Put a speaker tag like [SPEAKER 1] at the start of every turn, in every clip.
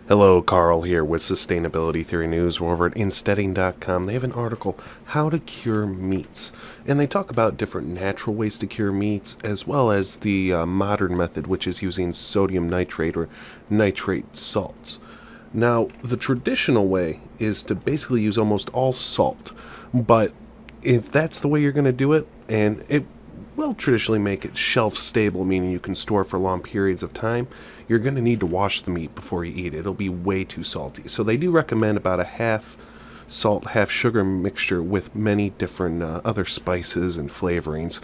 [SPEAKER 1] Hello, Carl here with Sustainability Theory News. We're over at insteading.com. They have an article, How to Cure Meats. And they talk about different natural ways to cure meats, as well as the modern method, which is using sodium nitrate or nitrate salts. Now, the traditional way is to basically use almost all salt. But if that's the way you're going to do it, and it will traditionally make it shelf stable, meaning you can store for long periods of time, you're going to need to wash the meat before you eat it. It'll be way too salty. So they do recommend about a half salt, half sugar mixture with many different other spices and flavorings,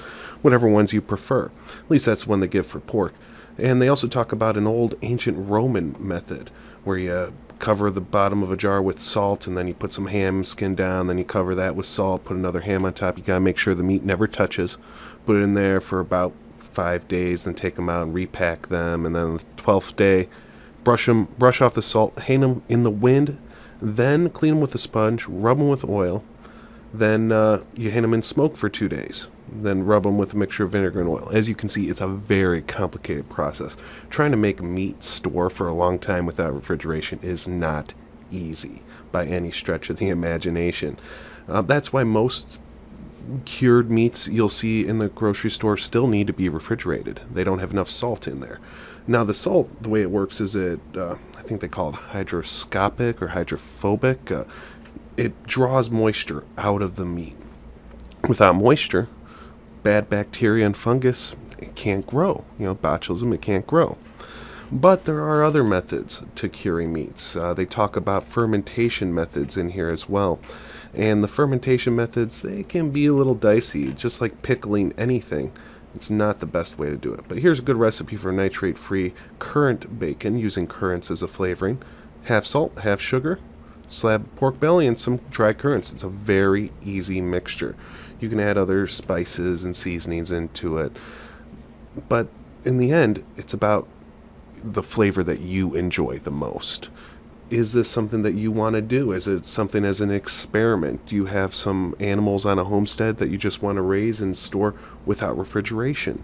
[SPEAKER 1] whatever ones you prefer. At least that's the one they give for pork. And they also talk about an old ancient Roman method where you cover the bottom of a jar with salt, and then you put some ham skin down, then you cover that with salt, put another ham on top. You gotta make sure the meat never touches. Put it in there for about 5 days, then take them out and repack them, and then on the 12th day, brush off the salt, hang them in the wind, then clean them with a sponge, rub them with oil, then you hang them in smoke for 2 days. Then rub them with a mixture of vinegar and oil. As you can see, it's a very complicated process. Trying to make meat store for a long time without refrigeration is not easy by any stretch of the imagination. That's why most cured meats you'll see in the grocery store still need to be refrigerated. They don't have enough salt in there. Now, the salt, the way it works is I think they call it hygroscopic or hydrophobic. It draws moisture out of the meat. Without moisture, bad bacteria and fungus, it can't grow. Botulism, it can't grow. But there are other methods to curing meats. They talk about fermentation methods in here as well. And the fermentation methods, they can be a little dicey, just like pickling anything. It's not the best way to do it. But here's a good recipe for nitrate-free currant bacon using currants as a flavoring. Half salt, half sugar, slab pork belly, and some dry currants. It's a very easy mixture. You can add other spices and seasonings into it. But in the end, it's about the flavor that you enjoy the most. Is this something that you want to do? Is it something as an experiment? Do you have some animals on a homestead that you just want to raise and store without refrigeration?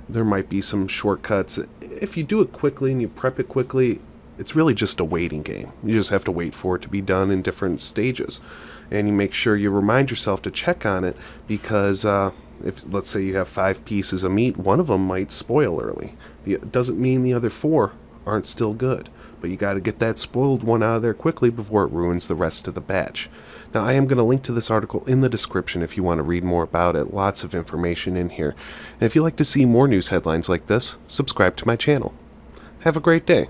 [SPEAKER 1] There might be some shortcuts. If you do it quickly and you prep it quickly, it's really just a waiting game. You just have to wait for it to be done in different stages. And you make sure you remind yourself to check on it, because if, let's say, you have 5 pieces of meat, one of them might spoil early. It doesn't mean the other 4 aren't still good. But you got to get that spoiled one out of there quickly before it ruins the rest of the batch. Now, I am going to link to this article in the description if you want to read more about it. Lots of information in here. And if you'd like to see more news headlines like this, subscribe to my channel. Have a great day.